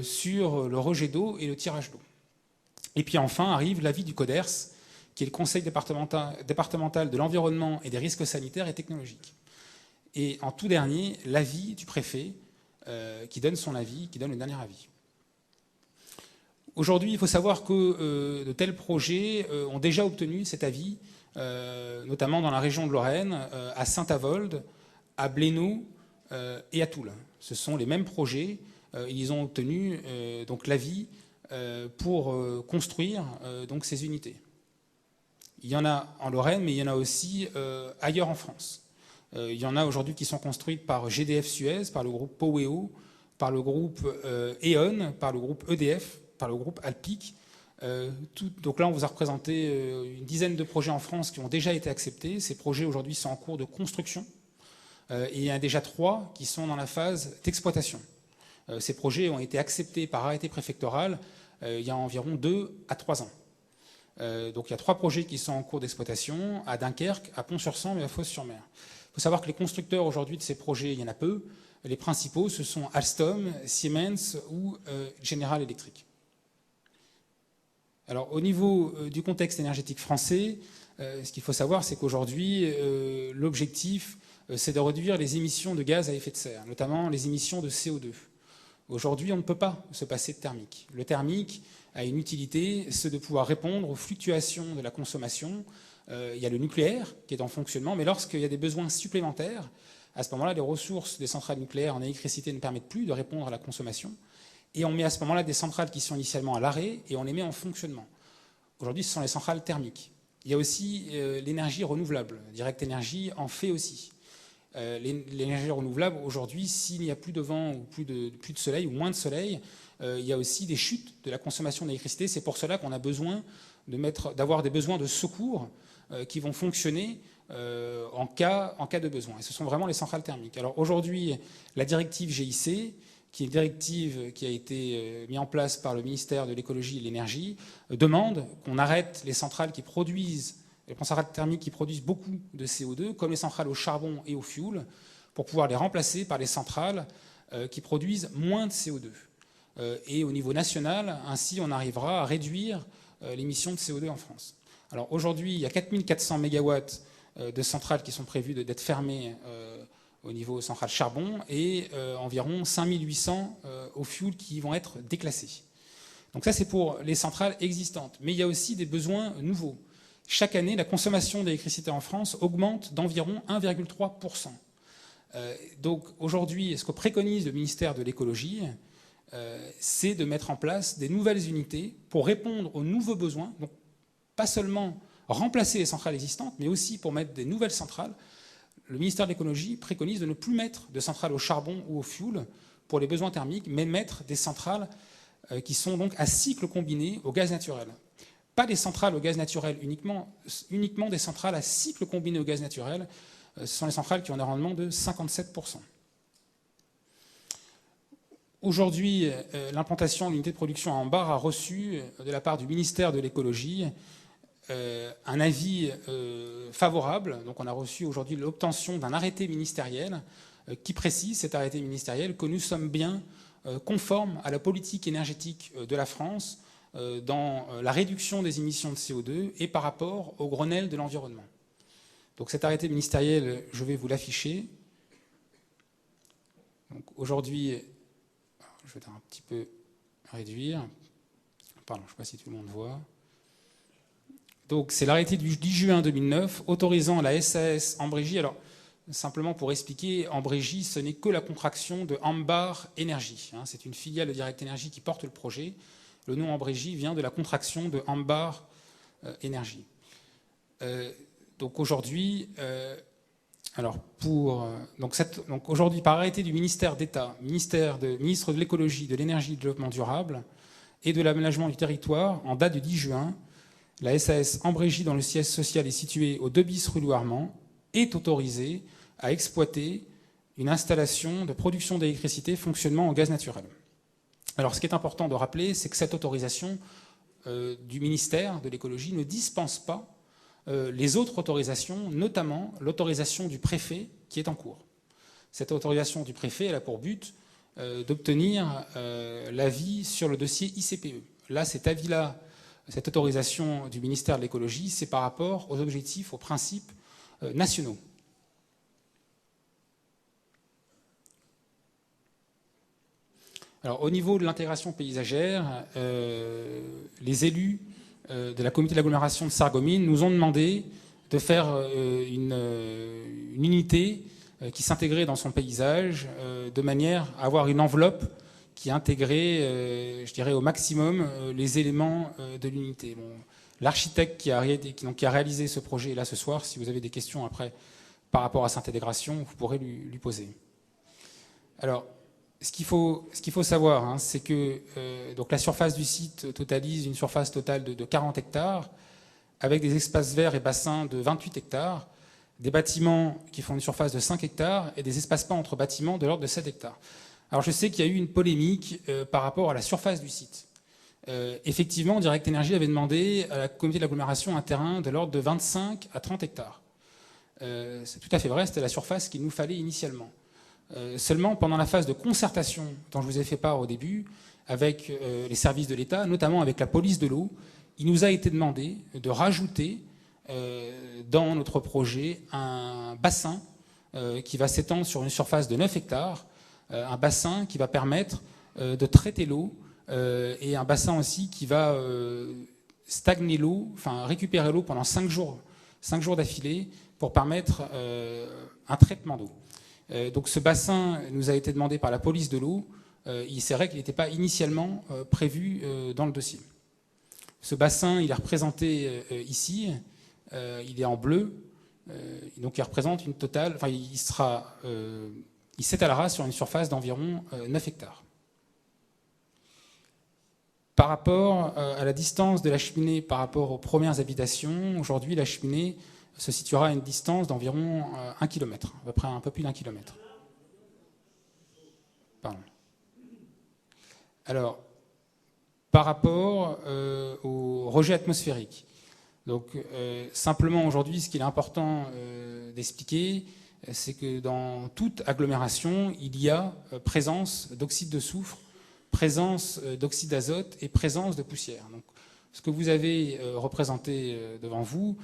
sur le rejet d'eau et le tirage d'eau. Et puis enfin arrive l'avis du CODERS, qui est le Conseil départemental de l'environnement et des risques sanitaires et technologiques. Et en tout dernier, l'avis du préfet, qui donne son avis, qui donne le dernier avis. Aujourd'hui, il faut savoir que de tels projets ont déjà obtenu cet avis, notamment dans la région de Lorraine, à Saint-Avold, à Blénaud et à Toul. Ce sont les mêmes projets. Ils ont obtenu donc l'avis pour construire donc ces unités. Il y en a en Lorraine, mais il y en a aussi ailleurs en France. Il y en a aujourd'hui qui sont construites par GDF Suez, par le groupe Poweo, par le groupe E.ON, par le groupe EDF, par le groupe Alpic. Donc là, on vous a représenté une dizaine de projets en France qui ont déjà été acceptés. Ces projets aujourd'hui sont en cours de construction. Et il y en a déjà 3 qui sont dans la phase d'exploitation. Ces projets ont été acceptés par arrêté préfectoral il y a environ 2 à 3 ans. Donc il y a 3 projets qui sont en cours d'exploitation à Dunkerque, à Pont-sur-Sambre et à Fos-sur-Mer. Il faut savoir que les constructeurs aujourd'hui de ces projets, il y en a peu. Les principaux, ce sont Alstom, Siemens ou General Electric. Alors au niveau du contexte énergétique français, ce qu'il faut savoir, c'est qu'aujourd'hui, l'objectif, c'est de réduire les émissions de gaz à effet de serre, notamment les émissions de CO2. Aujourd'hui, on ne peut pas se passer de thermique. Le thermique a une utilité, c'est de pouvoir répondre aux fluctuations de la consommation. Il y a le nucléaire qui est en fonctionnement, mais lorsqu'il y a des besoins supplémentaires, à ce moment-là, les ressources des centrales nucléaires en électricité ne permettent plus de répondre à la consommation. Et on met à ce moment-là des centrales qui sont initialement à l'arrêt et on les met en fonctionnement. Aujourd'hui, ce sont les centrales thermiques. Il y a aussi l'énergie renouvelable. Direct Énergie en fait aussi. L'énergie renouvelable, aujourd'hui, s'il n'y a plus de vent ou plus de soleil ou moins de soleil, il y a aussi des chutes de la consommation d'électricité. C'est pour cela qu'on a besoin d'avoir des besoins de secours qui vont fonctionner en cas de besoin. Et ce sont vraiment les centrales thermiques. Alors aujourd'hui, la directive GIC, qui est une directive qui a été mise en place par le ministère de l'écologie et de l'énergie, demande qu'on arrête les centrales thermiques qui produisent beaucoup de CO2, comme les centrales au charbon et au fioul, pour pouvoir les remplacer par les centrales qui produisent moins de CO2. Et au niveau national, ainsi on arrivera à réduire l'émission de CO2 en France. Alors aujourd'hui, il y a 4400 MW de centrales qui sont prévues d'être fermées au niveau centrale charbon et environ 5800 au fioul qui vont être déclassées. Donc ça, c'est pour les centrales existantes. Mais il y a aussi des besoins nouveaux. Chaque année, la consommation d'électricité en France augmente d'environ 1,3%. Donc aujourd'hui, ce que préconise le ministère de l'écologie, c'est de mettre en place des nouvelles unités pour répondre aux nouveaux besoins. Donc pas seulement remplacer les centrales existantes, mais aussi pour mettre des nouvelles centrales. Le ministère de l'écologie préconise de ne plus mettre de centrales au charbon ou au fioul pour les besoins thermiques, mais mettre des centrales qui sont donc à cycle combiné au gaz naturel. Pas des centrales au gaz naturel uniquement des centrales à cycle combiné au gaz naturel. Ce sont les centrales qui ont un rendement de 57%. Aujourd'hui, l'implantation de l'unité de production à Ambar a reçu, de la part du ministère de l'écologie, un avis favorable. Donc on a reçu aujourd'hui l'obtention d'un arrêté ministériel qui précise, cet arrêté ministériel, que nous sommes bien conformes à la politique énergétique de la France dans la réduction des émissions de CO2 et par rapport au Grenelle de l'environnement. Donc cet arrêté ministériel, je vais vous l'afficher. Donc aujourd'hui, je vais un petit peu réduire. Pardon, je ne sais pas si tout le monde voit. Donc c'est l'arrêté du 10 juin 2009 autorisant la SAS Ambrégy. Alors simplement pour expliquer, Ambrégy, ce n'est que la contraction de Ambar Énergie. C'est une filiale de Direct Énergie qui porte le projet. Le nom Ambrégy vient de la contraction de Ambar Énergie. Donc aujourd'hui, donc aujourd'hui, par arrêté du ministère d'État, ministre de l'écologie, de l'énergie et du développement durable et de l'aménagement du territoire, en date du 10 juin, la SAS Ambrégy, dont le siège social est situé au 2 bis rue Louarmand, est autorisée à exploiter une installation de production d'électricité fonctionnement au gaz naturel. Alors ce qui est important de rappeler, c'est que cette autorisation du ministère de l'écologie ne dispense pas les autres autorisations, notamment l'autorisation du préfet qui est en cours. Cette autorisation du préfet, elle a pour but d'obtenir l'avis sur le dossier ICPE. Là, cet avis-là, cette autorisation du ministère de l'écologie, c'est par rapport aux objectifs, aux principes nationaux. Alors, au niveau de l'intégration paysagère, les élus de la communauté d'agglomération de Sarreguemines nous ont demandé de faire une unité qui s'intégrait dans son paysage de manière à avoir une enveloppe qui intégrait, je dirais, au maximum les éléments de l'unité. Bon, l'architecte qui a réalisé ce projet est là ce soir. Si vous avez des questions après par rapport à cette intégration, vous pourrez lui poser. Alors, ce qu'il faut savoir, hein, c'est que donc la surface du site totalise une surface totale de 40 hectares, avec des espaces verts et bassins de 28 hectares, des bâtiments qui font une surface de 5 hectares et des espaces peints entre bâtiments de l'ordre de 7 hectares. Alors je sais qu'il y a eu une polémique par rapport à la surface du site. Effectivement, Direct Énergie avait demandé à la communauté de l'agglomération un terrain de l'ordre de 25 à 30 hectares. C'est tout à fait vrai, c'était la surface qu'il nous fallait initialement. Seulement, pendant la phase de concertation dont je vous ai fait part au début, avec les services de l'État, notamment avec la police de l'eau, il nous a été demandé de rajouter dans notre projet un bassin qui va s'étendre sur une surface de 9 hectares, un bassin qui va permettre de traiter l'eau et un bassin aussi qui va stagner l'eau, enfin récupérer l'eau pendant 5 jours d'affilée pour permettre un traitement d'eau. Donc ce bassin nous a été demandé par la police de l'eau. C'est vrai qu'il n'était pas initialement prévu dans le dossier. Ce bassin, il est représenté ici. Il est en bleu. Donc il représente une totale. Enfin, il s'étalera sur une surface d'environ 9 hectares. Par rapport à la distance de la cheminée par rapport aux premières habitations, aujourd'hui la cheminée se situera à une distance d'environ 1 km, à peu près un peu plus d'1 km. Pardon. Alors, par rapport au rejet atmosphérique, donc simplement aujourd'hui, ce qu'il est important d'expliquer, c'est que dans toute agglomération, il y a présence d'oxyde de soufre, présence d'oxyde d'azote et présence de poussière. Donc, ce que vous avez représenté devant vous,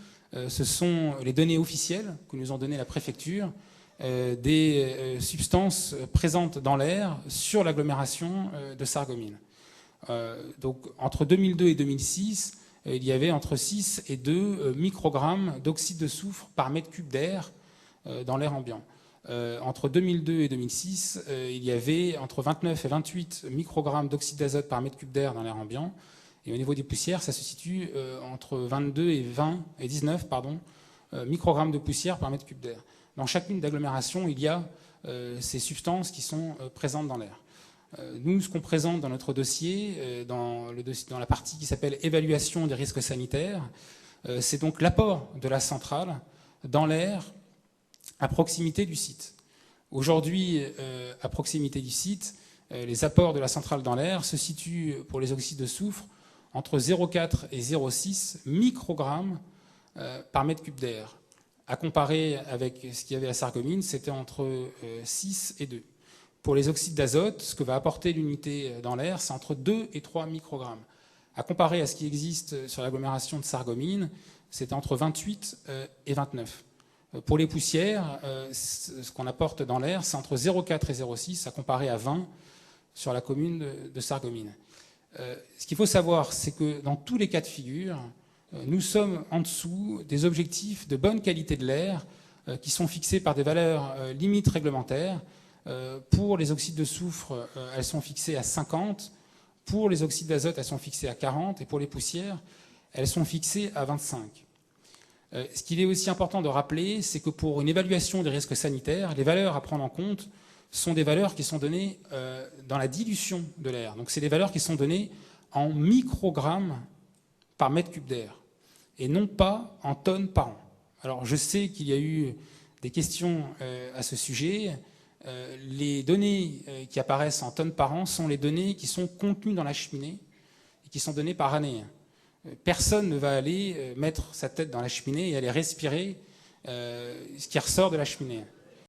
ce sont les données officielles que nous ont données la préfecture des substances présentes dans l'air sur l'agglomération de Sarreguemines. Donc entre 2002 et 2006, il y avait entre 6 et 2 microgrammes d'oxyde de soufre par mètre cube d'air dans l'air ambiant. Entre 2002 et 2006, il y avait entre 29 et 28 microgrammes d'oxyde d'azote par mètre cube d'air dans l'air ambiant. Et au niveau des poussières, ça se situe entre 22 et 19 microgrammes de poussière par mètre cube d'air. Dans chacune d'agglomérations, il y a ces substances qui sont présentes dans l'air. Nous, ce qu'on présente dans notre dossier, dans la partie qui s'appelle « Évaluation des risques sanitaires », c'est donc l'apport de la centrale dans l'air à proximité du site. Aujourd'hui, à proximité du site, les apports de la centrale dans l'air se situent, pour les oxydes de soufre, entre 0,4 et 0,6 microgrammes par mètre cube d'air. À comparer avec ce qu'il y avait à Sarreguemines, c'était entre 6 et 2. Pour les oxydes d'azote, ce que va apporter l'unité dans l'air, c'est entre 2 et 3 microgrammes. À comparer à ce qui existe sur l'agglomération de Sarreguemines, c'était entre 28 et 29. Pour les poussières, ce qu'on apporte dans l'air, c'est entre 0,4 et 0,6, à comparer à 20 sur la commune de Sarreguemines. Ce qu'il faut savoir, c'est que dans tous les cas de figure, nous sommes en dessous des objectifs de bonne qualité de l'air qui sont fixés par des valeurs limites réglementaires. Pour les oxydes de soufre, elles sont fixées à 50. Pour les oxydes d'azote, elles sont fixées à 40. Et pour les poussières, elles sont fixées à 25. Ce qu'il est aussi important de rappeler, c'est que pour une évaluation des risques sanitaires, les valeurs à prendre en compte sont des valeurs qui sont données dans la dilution de l'air. Donc c'est des valeurs qui sont données en microgrammes par mètre cube d'air et non pas en tonnes par an. Alors je sais qu'il y a eu des questions à ce sujet. Les données qui apparaissent en tonnes par an sont les données qui sont contenues dans la cheminée et qui sont données par année. Personne ne va aller mettre sa tête dans la cheminée et aller respirer ce qui ressort de la cheminée.